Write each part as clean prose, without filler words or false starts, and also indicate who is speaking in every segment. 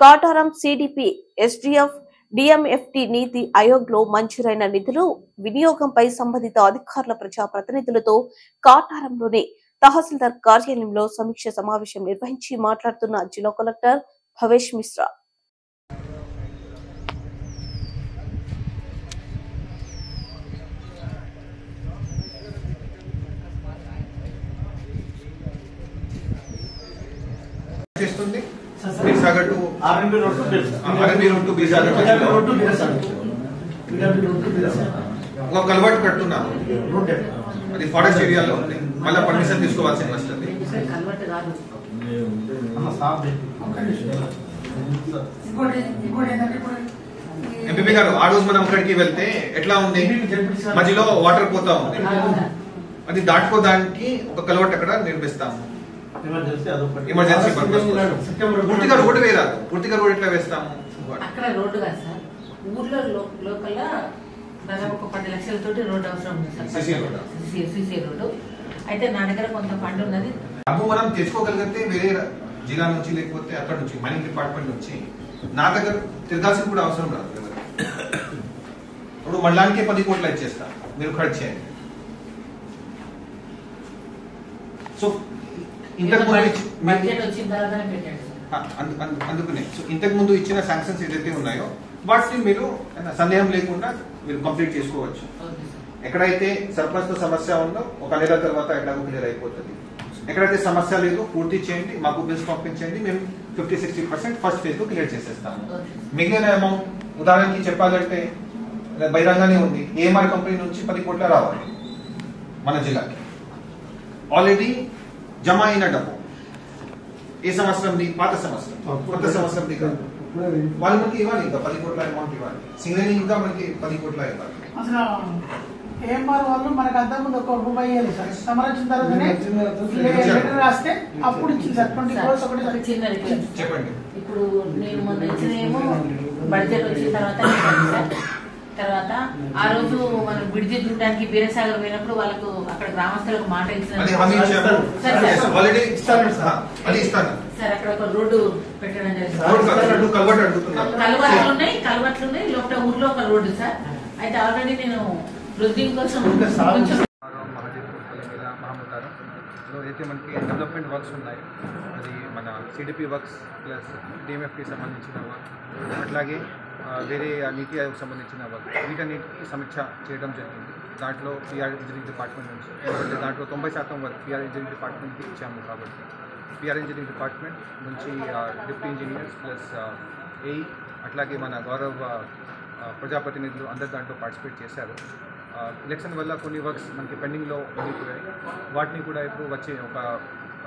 Speaker 1: Kataram CDP SDF DMFT నీతి ఆయోగ్ లో మంజూరైన నిధులు వినియోగంపై సంబంధిత అధికారుల ప్రజాప్రతినిధులతో కాటారంలోని తహసీల్దార్ కార్యాలయంలో సమీక్ష సమావేశం నిర్వహించి మాట్లాడుతున్న జిల్లా కలెక్టర్ భవేష్ మిశ్రా.
Speaker 2: ఒక కల్వర్ట్ కట్టున్నాము, అది ఫారెస్ట్ ఏరియాలో ఉంది. మళ్ళీ పర్మిషన్ తీసుకోవాల్సింది వస్తుంది. ఎంపీ గారు, ఆ రోజు మనం అక్కడికి వెళ్తే ఎట్లా ఉంది, మధ్యలో వాటర్ పోతా ఉంది, అది దాటుకోవడానికి ఒక కల్వర్ట్ అక్కడ నిర్మిస్తాము. ఎమర్జెన్సీ పూర్తిగా రోడ్డు వేయరాదు. పూర్తిగా రోడ్ ఎట్లా వేస్తాము?
Speaker 3: అక్కడ రోడ్డు కాదు సార్, ఊర్లో లోకల్ దాదాపు ఒక 10 లక్షలతోటి రోడ్డు అవసరం ఉంది సార్, సిసి రోడ్డు. అయితే నా దగ్గర కొంత ఫండ్ ఉన్నది.
Speaker 2: అప్పు మనం తెచ్చుకోగలిగితే వేరే జిల్లా నుంచి లేకపోతే అక్కడ నుంచి మైనింగ్ డిపార్ట్మెంట్ నుంచి నా దగ్గర తిరగాల్సిన కూడా అవసరం రాదు. ఇప్పుడు మండలానికి 10 కోట్లు ఇచ్చేస్తా, మీరు ఖర్చు చేయండి. సో అందుకనే ఇంతకు ముందు ఇచ్చిన శాంక్షన్స్ ఏదైతే ఉన్నాయో వాటిని మీరు సందేహం లేకుండా మీరు కంప్లీట్ చేసుకోవచ్చు. ఎక్కడైతే సర్పంచ్ తో సమస్య ఉందో ఒక నెల తర్వాత ఎట్లాగో క్లియర్ అయిపోతుంది. ఎక్కడైతే సమస్య లేదు పూర్తి చేయండి, మాకు బిల్స్ పంపించండి, మేము 50-60% ఫస్ట్ ఫేజ్ లో క్లియర్ చేసేస్తాము. మిగిలిన అమౌంట్ ఉదాహరణకి చెప్పాలంటే బహిరంగానే ఉంది, ఏఎంఆర్ కంపెనీ నుంచి 10 కోట్ల రావాలి మన జిల్లాకి. ఆల్రెడీ జమ అయిన డబ్బు ఏ సంవత్సరంది? పాత సంవత్సరం, కొత్త సంవత్సరంది కాదు. వాళ్ళు మనకి ఇవ్వాలి, ఇంకా 10 కోట్ల అమౌంట్ ఇవ్వాలి. సింగరేణి ఇంకా మనకి 10 కోట్ల ఇవ్వాలి.
Speaker 4: అసలు ఏఎంఆర్ వాళ్ళు మనకు అంతా ముందు ఒక రూపాయి ఇవ్వాలి సార్, సమరించిన తర్వాతనే లెటర్ రాస్తే అప్పుడు ఇచ్చింది సార్ 20 crores. ఒకటి
Speaker 3: చిన్న
Speaker 2: చెప్పండి.
Speaker 3: ఇప్పుడు నేను మొన్న ఇచ్చినేమో బడ్జెట్ వచ్చిన తర్వాత ఆ రోజు మనం బ్రిడ్జి చూడడానికి బీరసాగర్ పోయినప్పుడు వాళ్ళకు అక్కడ గ్రామస్తులకు మాట ఇచ్చిన సార్, అక్కడ ఒక రోడ్డు పెట్టడం జరిగింది. కలవట్లు ఉన్నాయి లోపల ఊర్లో ఒక రోడ్డు సార్. అయితే ఆల్రెడీ నేను బ్రిడ్జింగ్ కోసం
Speaker 2: అయితే మనకి డెవలప్మెంట్ వర్క్స్ ఉన్నాయి, అది మన సిడిపి వర్క్స్ ప్లస్ డిఎంఎఫ్కి సంబంధించిన వర్క్, అట్లాగే వేరే నీతి ఆయోగ్ సంబంధించిన వర్క్, వీటన్నిటికీ సమీక్ష చేయడం జరిగింది. దాంట్లో పిఆర్ ఇంజనీరింగ్ డిపార్ట్మెంట్ నుంచి దాంట్లో 90% వర్క్ పిఆర్ ఇంజనీరింగ్ డిపార్ట్మెంట్కి ఇచ్చాము. కాబట్టి పిఆర్ ఇంజనీరింగ్ డిపార్ట్మెంట్ నుంచి డిప్యూటీ ఇంజనీర్స్ ప్లస్ ఏఈ అట్లాగే మన గౌరవ ప్రజాప్రతినిధులు అందరు దాంట్లో పార్టిసిపేట్ చేశారు. ఎలక్షన్ వల్ల కొన్ని వర్క్స్ మనకి పెండింగ్లో ఉండిపోయాయి, వాటిని కూడా ఇప్పుడు వచ్చే ఒక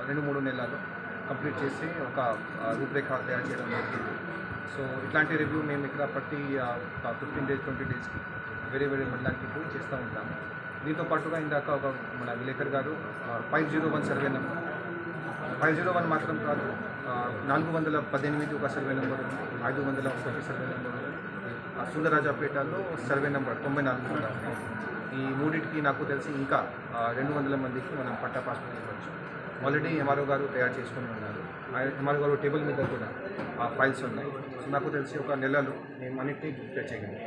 Speaker 2: 2-3 నెలల్లో కంప్లీట్ చేసి ఒక రూపురేఖ తయారు చేయడం జరిగింది. సో ఇట్లాంటి రివ్యూ మేము ఇక్కడ ప్రతి 15 days 20 daysకి వేరే మండలానికి పోయి చేస్తూ ఉంటాము. దీంతో పాటుగా ఇందాక ఒక మన విలేకర్ గారు 501 సర్వే నెంబర్, 501 మాత్రం కాదు, 418 ఒక సర్వే నెంబర్ ఉంది, 501 సర్వే నెంబర్ ఉంది, సుందరరాజాపేటలో సర్వే నెంబర్ 94 కూడా ఉంది. ఈ మూడింటికి నాకు తెలిసి ఇంకా 200 మందికి మనం పట్టా పాస్పోర్ట్ ఇవ్వచ్చు. ఆల్రెడీ ఎంఆర్ఓ గారు తయారు చేసుకుని ఉన్నారు. ఎంఆర్ఓ గారు టేబుల్ మీద కూడా ఆ ఫైల్స్ ఉన్నాయి. సో నాకు తెలిసి ఒక నెలలో మేము అన్నింటినీ ప్రిపేర్ చేయగలం.